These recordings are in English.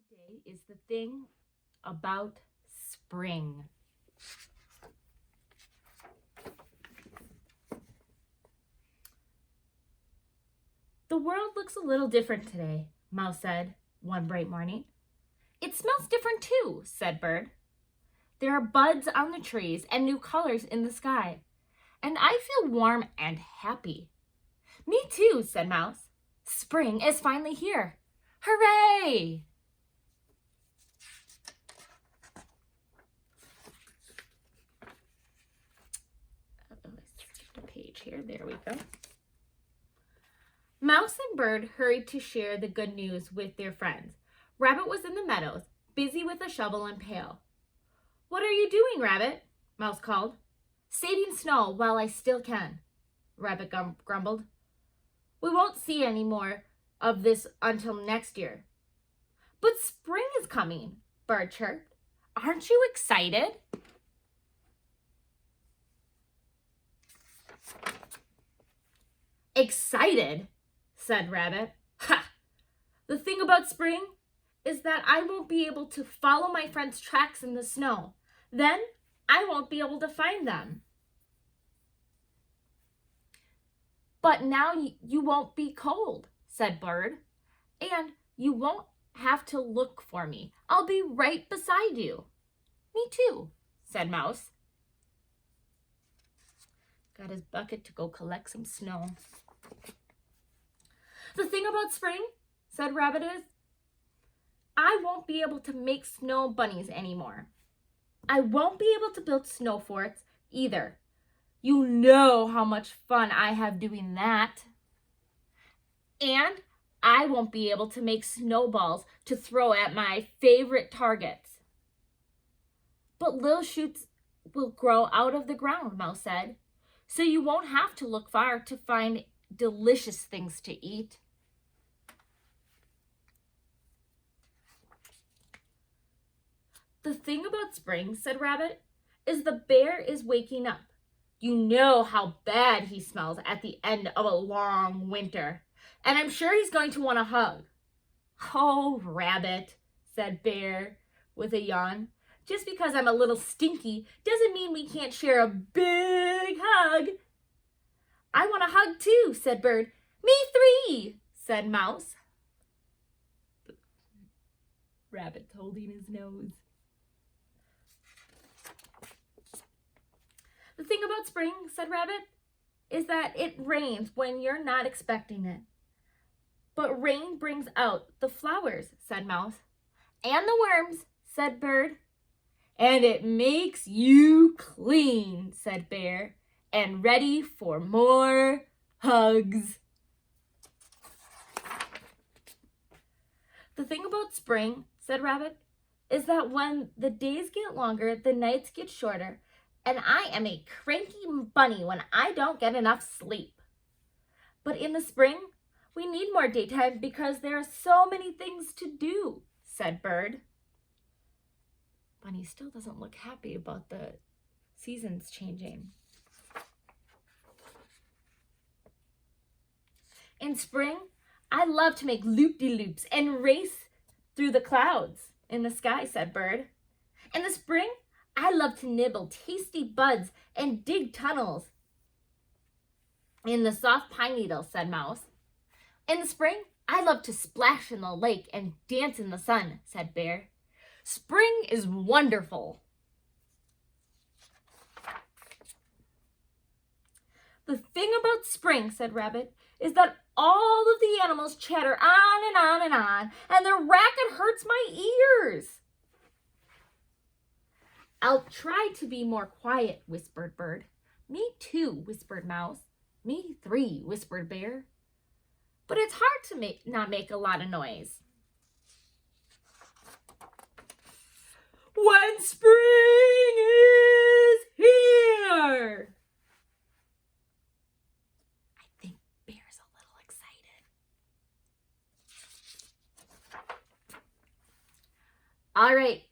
today is the thing about spring. The world looks a little different today, Mouse said one bright morning. It smells different too, said Bird. There are buds on the trees and new colors in the sky, and I feel warm and happy. Me too, said Mouse. Spring is finally here. Hooray! I skipped a page here. There we go. Mouse and Bird hurried to share the good news with their friends. Rabbit was in the meadows, busy with a shovel and pail. What are you doing, Rabbit? Mouse called. Saving snow while I still can, Rabbit grumbled. We won't see any more of this until next year. But spring is coming, Bird chirped. Aren't you excited? Excited, said Rabbit. Ha! The thing about spring is that I won't be able to follow my friends' tracks in the snow. Then I won't be able to find them. But now you won't be cold, said Bird, and you won't have to look for me. I'll be right beside you. Me too, said Mouse. Got his bucket to go collect some snow. The thing about spring, said Rabbit, is I won't be able to make snow bunnies anymore. I won't be able to build snow forts either. You know how much fun I have doing that. And I won't be able to make snowballs to throw at my favorite targets. But little shoots will grow out of the ground, Mouse said, so you won't have to look far to find delicious things to eat. The thing about spring, said Rabbit, is the bear is waking up. You know how bad he smells at the end of a long winter, and I'm sure he's going to want a hug. Oh, Rabbit, said Bear with a yawn. Just because I'm a little stinky doesn't mean we can't share a big hug. I want a hug too, said Bird. Me three, said Mouse. Rabbit's holding his nose. The thing about spring, said Rabbit, is that it rains when you're not expecting it. But rain brings out the flowers, said Mouse. And the worms, said Bird. And it makes you clean, said Bear, and ready for more hugs. The thing about spring, said Rabbit, is that when the days get longer, the nights get shorter, and I am a cranky bunny when I don't get enough sleep. But in the spring, we need more daytime because there are so many things to do, said Bird. Bunny still doesn't look happy about the seasons changing. In spring, I love to make loop-de-loops and race through the clouds in the sky, said Bird. In the spring, I love to nibble tasty buds and dig tunnels in the soft pine needles, said Mouse. In the spring, I love to splash in the lake and dance in the sun, said Bear. Spring is wonderful. The thing about spring, said Rabbit, is that all of the animals chatter on and on and on, and their racket hurts my ears. I'll try to be more quiet, whispered Bird. Me too, whispered Mouse. Me three, whispered Bear. But it's hard to not make a lot of noise. When spring is here! I think Bear's a little excited. All right,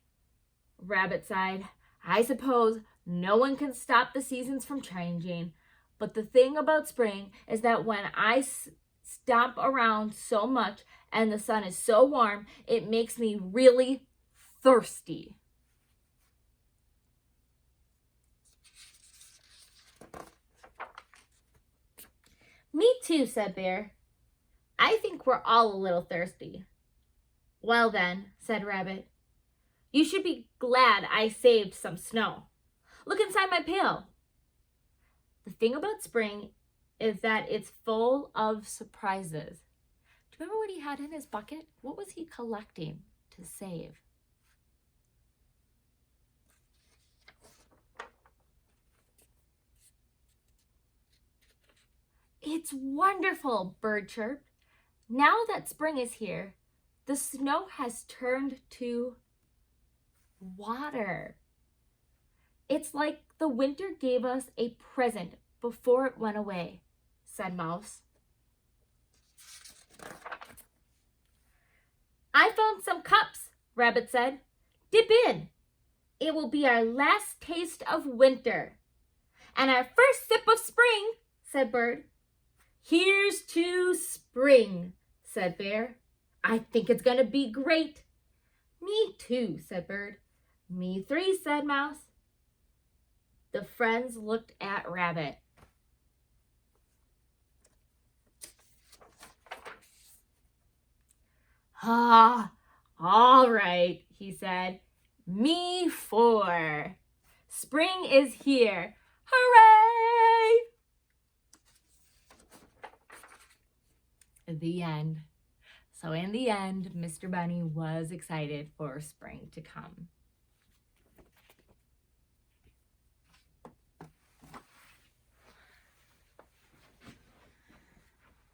Rabbit sighed. I suppose no one can stop the seasons from changing, but the thing about spring is that when I stomp around so much, and the sun is so warm, it makes me really thirsty. Me too, said Bear. I think we're all a little thirsty. Well then, said Rabbit, you should be glad I saved some snow. Look inside my pail. The thing about spring is that it's full of surprises. Do you remember what he had in his bucket? What was he collecting to save? It's wonderful, Bird chirped. Now that spring is here, the snow has turned to water. It's like the winter gave us a present before it went away, said Mouse. I found some cups, Rabbit said. Dip in. It will be our last taste of winter. And our first sip of spring, said Bird. Here's to spring, said Bear. I think it's going to be great. Me too, said Bird. Me three, said Mouse. The friends looked at Rabbit. Ah, all right, he said. Me four. Spring is here. Hooray! The end. So in the end, Mr. Bunny was excited for spring to come.